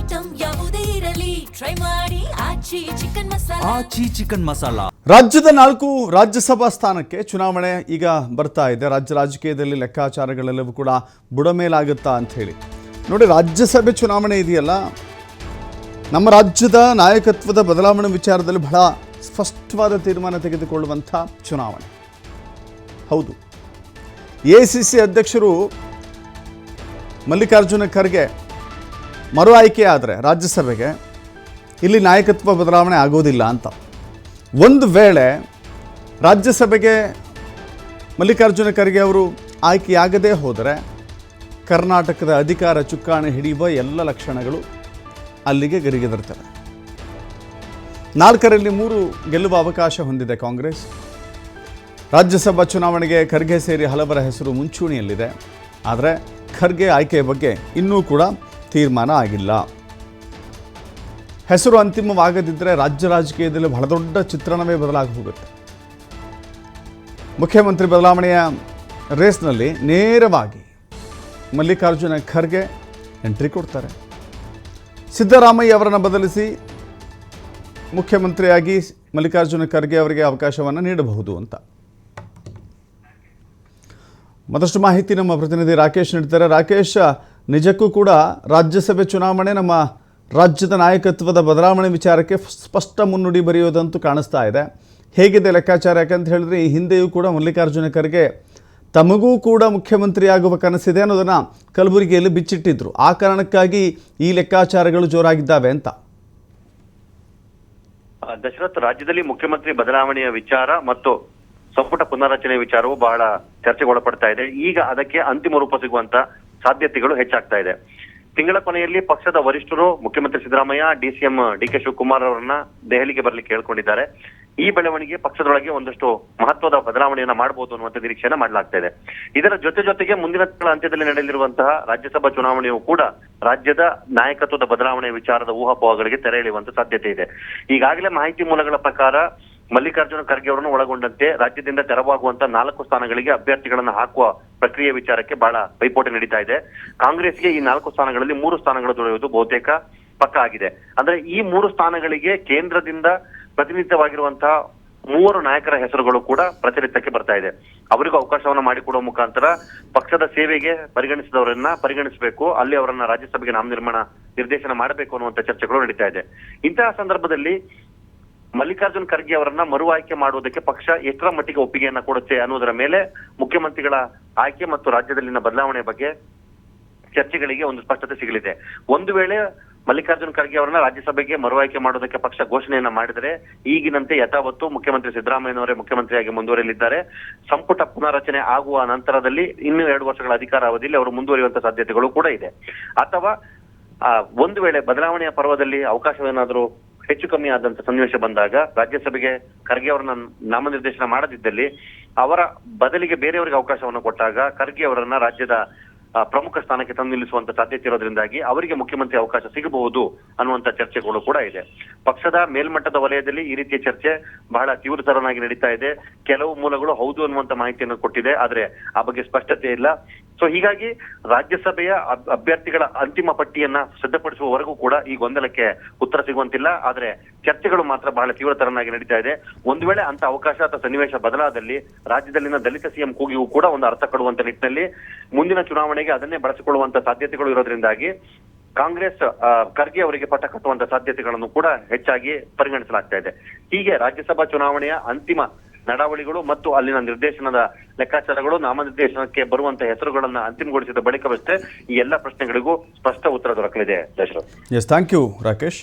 Item ಯಾವುದೇ ಇರಲಿ try ಮಾಡಿ ಆಚಿ ಚಿಕನ್ ಮಸಾಲಾ. ರಾಜ್ಯದ 4 ರಾಜ್ಯಸಭಾ ಸ್ಥಾನಕ್ಕೆ ಚುನಾವಣೆ ಈಗ ಬರ್ತಾ ಇದೆ. ರಾಜ್ಯ ರಾಜಕೀಯದಲ್ಲಿ ಲೆಕ್ಕಾಚಾರಗಳೆಲ್ಲವೂ ಕೂಡ ಬುಡಮೇಲಾಗುತ್ತಾ ಅಂತ ಹೇಳಿ ನೋಡಿ. ರಾಜ್ಯಸಭೆ ಚುನಾವಣೆ ಇದೆಯಲ್ಲ, ನಮ್ಮ ರಾಜ್ಯದ ನಾಯಕತ್ವದ ಬದಲಾವಣೆ ವಿಚಾರದಲ್ಲಿ ಬಹಳ ಸ್ಪಷ್ಟವಾದ ತೀರ್ಮಾನ ತೆಗೆದುಕೊಳ್ಳುವಂಥ ಚುನಾವಣೆ. ಹೌದು, ಎಸಿಸಿ ಅಧ್ಯಕ್ಷರು ಮಲ್ಲಿಕಾರ್ಜುನ ಖರ್ಗೆ ಮರು ಆಯ್ಕೆ ಆದರೆ ರಾಜ್ಯಸಭೆಗೆ ಇಲ್ಲಿ ನಾಯಕತ್ವ ಬದಲಾವಣೆ ಆಗೋದಿಲ್ಲ ಅಂತ. ಒಂದು ವೇಳೆ ರಾಜ್ಯಸಭೆಗೆ ಮಲ್ಲಿಕಾರ್ಜುನ ಖರ್ಗೆ ಅವರು ಆಯ್ಕೆಯಾಗದೇ ಹೋದರೆ ಕರ್ನಾಟಕದ ಅಧಿಕಾರ ಚುಕ್ಕಾಣಿ ಹಿಡಿಯುವ ಎಲ್ಲ ಲಕ್ಷಣಗಳು ಅಲ್ಲಿಗೆ ಗರಿಗೆದರ್ತವೆ. 4ರಲ್ಲಿ 3 ಗೆಲ್ಲುವ ಅವಕಾಶ ಹೊಂದಿದೆ ಕಾಂಗ್ರೆಸ್. ರಾಜ್ಯಸಭಾ ಚುನಾವಣೆಗೆ ಖರ್ಗೆ ಸೇರಿ ಹಲವರ ಹೆಸರು ಮುಂಚೂಣಿಯಲ್ಲಿದೆ. ಆದರೆ ಖರ್ಗೆ ಆಯ್ಕೆಯ ಬಗ್ಗೆ ಇನ್ನೂ ಕೂಡ ತೀರ್ಮಾನ ಆಗಿಲ್ಲ. ಹೆಸರು ಅಂತಿಮವಾಗದಿದ್ದರೆ ರಾಜ್ಯ ರಾಜಕೀಯದಲ್ಲಿ ಬಹಳ ದೊಡ್ಡ ಚಿತ್ರಣವೇ ಬದಲಾಗಿ ಹೋಗುತ್ತೆ. ಮುಖ್ಯಮಂತ್ರಿ ಬದಲಾವಣೆಯ ರೇಸ್ನಲ್ಲಿ ನೇರವಾಗಿ ಮಲ್ಲಿಕಾರ್ಜುನ ಖರ್ಗೆ ಎಂಟ್ರಿ ಕೊಡ್ತಾರೆ. ಸಿದ್ದರಾಮಯ್ಯ ಅವರನ್ನು ಬದಲಿಸಿ ಮುಖ್ಯಮಂತ್ರಿಯಾಗಿ ಮಲ್ಲಿಕಾರ್ಜುನ ಖರ್ಗೆ ಅವರಿಗೆ ಅವಕಾಶವನ್ನು ನೀಡಬಹುದು ಅಂತ ಮತ್ತಷ್ಟು ಮಾಹಿತಿ ನಮ್ಮ ಪ್ರತಿನಿಧಿ ರಾಕೇಶ್ ನೀಡ್ತಾರೆ. ರಾಕೇಶ್, ನಿಜಕ್ಕೂ ಕೂಡ ರಾಜ್ಯಸಭೆ ಚುನಾವಣೆ ನಮ್ಮ ರಾಜ್ಯದ ನಾಯಕತ್ವದ ಬದಲಾವಣೆ ವಿಚಾರಕ್ಕೆ ಸ್ಪಷ್ಟ ಮುನ್ನುಡಿ ಬರೆಯೋದಂತೂ ಕಾಣಿಸ್ತಾ ಇದೆ. ಹೇಗಿದೆ ಲೆಕ್ಕಾಚಾರ? ಯಾಕಂತ ಹೇಳಿದ್ರೆ ಈ ಹಿಂದೆಯೂ ಕೂಡ ಮಲ್ಲಿಕಾರ್ಜುನ ಖರ್ಗೆ ತಮಗೂ ಕೂಡ ಮುಖ್ಯಮಂತ್ರಿಯಾಗುವ ಕನಸಿದೆ ಅನ್ನೋದನ್ನು ಕಲಬುರಗಿಯಲ್ಲಿ ಬಿಚ್ಚಿಟ್ಟಿದ್ರು. ಆ ಕಾರಣಕ್ಕಾಗಿ ಈ ಲೆಕ್ಕಾಚಾರಗಳು ಜೋರಾಗಿದ್ದಾವೆ ಅಂತ. ದಶರಥ್, ರಾಜ್ಯದಲ್ಲಿ ಮುಖ್ಯಮಂತ್ರಿ ಬದಲಾವಣೆಯ ವಿಚಾರ ಮತ್ತು ಸಂಪುಟ ಪುನರ್ರಚನೆ ವಿಚಾರವು ಬಹಳ ಚರ್ಚೆಗೊಳಪಡ್ತಾ ಇದೆ. ಈಗ ಅದಕ್ಕೆ ಅಂತಿಮ ರೂಪ ಸಿಗುವಂತ ಸಾಧ್ಯತೆಗಳು ಹೆಚ್ಚಾಗ್ತಾ ಇದೆ. ತಿಂಗಳ ಕೊನೆಯಲ್ಲಿ ಪಕ್ಷದ ವರಿಷ್ಠರು ಮುಖ್ಯಮಂತ್ರಿ ಸಿದ್ದರಾಮಯ್ಯ, ಡಿಸಿಎಂ ಡಿಕೆ ಶಿವಕುಮಾರ್ ಅವರನ್ನ ದೆಹಲಿಗೆ ಬರ್ಲಿಕ್ಕೆ ಹೇಳ್ಕೊಂಡಿದ್ದಾರೆ. ಈ ಬೆಳವಣಿಗೆ ಪಕ್ಷದೊಳಗೆ ಒಂದಷ್ಟು ಮಹತ್ವದ ಬದಲಾವಣೆಯನ್ನ ಮಾಡಬಹುದು ಅನ್ನುವಂತ ನಿರೀಕ್ಷೆಯನ್ನ ಮಾಡಲಾಗ್ತಾ ಇದೆ. ಇದರ ಜೊತೆಗೆ ಮುಂದಿನ ತಿಂಗಳ ಅಂತ್ಯದಲ್ಲಿ ನಡೆಯಲಿರುವಂತಹ ರಾಜ್ಯಸಭಾ ಚುನಾವಣೆಯು ಕೂಡ ರಾಜ್ಯದ ನಾಯಕತ್ವದ ಬದಲಾವಣೆ ವಿಚಾರದ ಊಹಾಪೋಹಗಳಿಗೆ ತೆರೆ ಎಳೆಯುವಂತ ಸಾಧ್ಯತೆ ಇದೆ. ಈಗಾಗಲೇ ಮಾಹಿತಿ ಮೂಲಗಳ ಪ್ರಕಾರ ಮಲ್ಲಿಕಾರ್ಜುನ ಖರ್ಗೆ ಅವರನ್ನು ಒಳಗೊಂಡಂತೆ ರಾಜ್ಯದಿಂದ ತೆರವಾಗುವಂತ 4 ಸ್ಥಾನಗಳಿಗೆ ಅಭ್ಯರ್ಥಿಗಳನ್ನ ಹಾಕುವ ಪ್ರಕ್ರಿಯೆ ವಿಚಾರಕ್ಕೆ ಬಹಳ ಪೈಪೋಟಿ ನಡೀತಾ ಇದೆ. ಕಾಂಗ್ರೆಸ್ಗೆ ಈ 4 ಸ್ಥಾನಗಳಲ್ಲಿ 3 ಸ್ಥಾನಗಳು ದೊರೆಯುವುದು ಬಹುತೇಕ ಪಕ್ಕ ಆಗಿದೆ. ಅಂದ್ರೆ ಈ 3 ಸ್ಥಾನಗಳಿಗೆ ಕೇಂದ್ರದಿಂದ ಪ್ರತಿನಿಧಿತವಾಗಿರುವಂತಹ 3 ನಾಯಕರ ಹೆಸರುಗಳು ಕೂಡ ಪ್ರಚಲಿತಕ್ಕೆ ಬರ್ತಾ ಇದೆ. ಅವರಿಗೂ ಅವಕಾಶವನ್ನ ಮಾಡಿಕೊಡುವ ಮುಖಾಂತರ ಪಕ್ಷದ ಸೇವೆಗೆ ಪರಿಗಣಿಸಿದವರನ್ನ ಪರಿಗಣಿಸಬೇಕು, ಅಲ್ಲಿ ಅವರನ್ನ ರಾಜ್ಯಸಭೆಗೆ ನಿರ್ದೇಶನ ಮಾಡಬೇಕು ಅನ್ನುವಂತ ಚರ್ಚೆಗಳು ನಡೀತಾ ಇದೆ. ಇಂತಹ ಸಂದರ್ಭದಲ್ಲಿ ಮಲ್ಲಿಕಾರ್ಜುನ್ ಖರ್ಗೆ ಅವರನ್ನ ಮರು ಆಯ್ಕೆ ಮಾಡುವುದಕ್ಕೆ ಪಕ್ಷ ಎಷ್ಟರ ಮಟ್ಟಿಗೆ ಒಪ್ಪಿಗೆಯನ್ನ ಕೊಡುತ್ತೆ ಅನ್ನೋದರ ಮೇಲೆ ಮುಖ್ಯಮಂತ್ರಿಗಳ ಆಯ್ಕೆ ಮತ್ತು ರಾಜ್ಯದಲ್ಲಿನ ಬದಲಾವಣೆ ಬಗ್ಗೆ ಚರ್ಚೆಗಳಿಗೆ ಒಂದು ಸ್ಪಷ್ಟತೆ ಸಿಗಲಿದೆ. ಒಂದು ವೇಳೆ ಮಲ್ಲಿಕಾರ್ಜುನ್ ಖರ್ಗೆ ಅವರನ್ನ ರಾಜ್ಯಸಭೆಗೆ ಮರು ಆಯ್ಕೆ ಮಾಡೋದಕ್ಕೆ ಪಕ್ಷ ಘೋಷಣೆಯನ್ನ ಮಾಡಿದರೆ ಈಗಿನಂತೆ ಯಥಾವತ್ತು ಮುಖ್ಯಮಂತ್ರಿ ಸಿದ್ದರಾಮಯ್ಯನವರೇ ಮುಖ್ಯಮಂತ್ರಿಯಾಗಿ ಮುಂದುವರಿಯಲಿದ್ದಾರೆ. ಸಂಪುಟ ಪುನರ್ರಚನೆ ಆಗುವ ನಂತರದಲ್ಲಿ ಇನ್ನೂ 2 ವರ್ಷಗಳ ಅಧಿಕಾರ ಅವಧಿಯಲ್ಲಿ ಅವರು ಮುಂದುವರಿಯುವಂತ ಸಾಧ್ಯತೆಗಳು ಕೂಡ ಇದೆ. ಅಥವಾ ಒಂದು ವೇಳೆ ಬದಲಾವಣೆಯ ಪರ್ವದಲ್ಲಿ ಅವಕಾಶವೇನಾದರೂ ಹೆಚ್ಚು ಕಮ್ಮಿ ಆದಂತ ಸನ್ನಿವೇಶ ಬಂದಾಗ ರಾಜ್ಯಸಭೆಗೆ ಖರ್ಗೆ ಅವರನ್ನ ನಾಮನಿರ್ದೇಶನ ಮಾಡದಿದ್ದಲ್ಲಿ ಅವರ ಬದಲಿಗೆ ಬೇರೆಯವರಿಗೆ ಅವಕಾಶವನ್ನು ಕೊಟ್ಟಾಗ ಖರ್ಗೆ ಅವರನ್ನ ರಾಜ್ಯದ ಪ್ರಮುಖ ಸ್ಥಾನಕ್ಕೆ ತಂದು ನಿಲ್ಲಿಸುವಂತ ಸಾಧ್ಯತೆ ಇರೋದ್ರಿಂದಾಗಿ ಅವರಿಗೆ ಮುಖ್ಯಮಂತ್ರಿ ಅವಕಾಶ ಸಿಗಬಹುದು ಅನ್ನುವಂತ ಚರ್ಚೆಗಳು ಕೂಡ ಇದೆ. ಪಕ್ಷದ ಮೇಲ್ಮಟ್ಟದ ವಲಯದಲ್ಲಿ ಈ ರೀತಿಯ ಚರ್ಚೆ ಬಹಳ ತೀವ್ರತರನಾಗಿ ನಡೀತಾ ಇದೆ. ಕೆಲವು ಮೂಲಗಳು ಹೌದು ಅನ್ನುವಂತ ಮಾಹಿತಿಯನ್ನು ಕೊಟ್ಟಿದೆ, ಆದ್ರೆ ಆ ಬಗ್ಗೆ ಸ್ಪಷ್ಟತೆ ಇಲ್ಲ. ಸೊ ಹೀಗಾಗಿ ರಾಜ್ಯಸಭೆಯ ಅಭ್ಯರ್ಥಿಗಳ ಅಂತಿಮ ಪಟ್ಟಿಯನ್ನ ಸಿದ್ಧಪಡಿಸುವವರೆಗೂ ಕೂಡ ಈ ಗೊಂದಲಕ್ಕೆ ಉತ್ತರ ಸಿಗುವಂತಿಲ್ಲ. ಆದ್ರೆ ಚರ್ಚೆಗಳು ಮಾತ್ರ ಬಹಳ ತೀವ್ರತರನಾಗಿ ನಡೀತಾ ಇದೆ. ಒಂದು ವೇಳೆ ಅಂತ ಅವಕಾಶ ಅಥವಾ ಸನ್ನಿವೇಶ ಬದಲಾದಲ್ಲಿ ರಾಜ್ಯದಲ್ಲಿನ ದಲಿತ ಸಿಎಂ ಕೂಗಿಗೂ ಕೂಡ ಒಂದು ಅರ್ಥ ಕೊಡುವಂತ ನಿಟ್ಟಿನಲ್ಲಿ ಮುಂದಿನ ಚುನಾವಣೆಗೆ ಅದನ್ನೇ ಬಳಸಿಕೊಳ್ಳುವಂತ ಸಾಧ್ಯತೆಗಳು ಇರೋದ್ರಿಂದಾಗಿ ಕಾಂಗ್ರೆಸ್ ಖರ್ಗೆ ಅವರಿಗೆ ಪಟ್ಟ ಕಟ್ಟುವಂತ ಸಾಧ್ಯತೆಗಳನ್ನು ಕೂಡ ಹೆಚ್ಚಾಗಿ ಪರಿಗಣಿಸಲಾಗ್ತಾ ಇದೆ. ಹೀಗೆ ರಾಜ್ಯಸಭಾ ಚುನಾವಣೆಯ ಅಂತಿಮ ನಡಾವಳಿಗಳು ಮತ್ತು ಅಲ್ಲಿನ ನಿರ್ದೇಶನದ ಲೆಕ್ಕಾಚಾರಗಳು, ನಾಮನಿರ್ದೇಶನಕ್ಕೆ ಬರುವಂತ ಹೆಸರುಗಳನ್ನ ಅಂತಿಮಗೊಳಿಸಿದ ಬಳಿಕವಷ್ಟೇ ಈ ಎಲ್ಲ ಪ್ರಶ್ನೆಗಳಿಗೂ ಸ್ಪಷ್ಟ ಉತ್ತರ ದೊರಕಲಿದೆ. Dasharath, thank you Rakesh.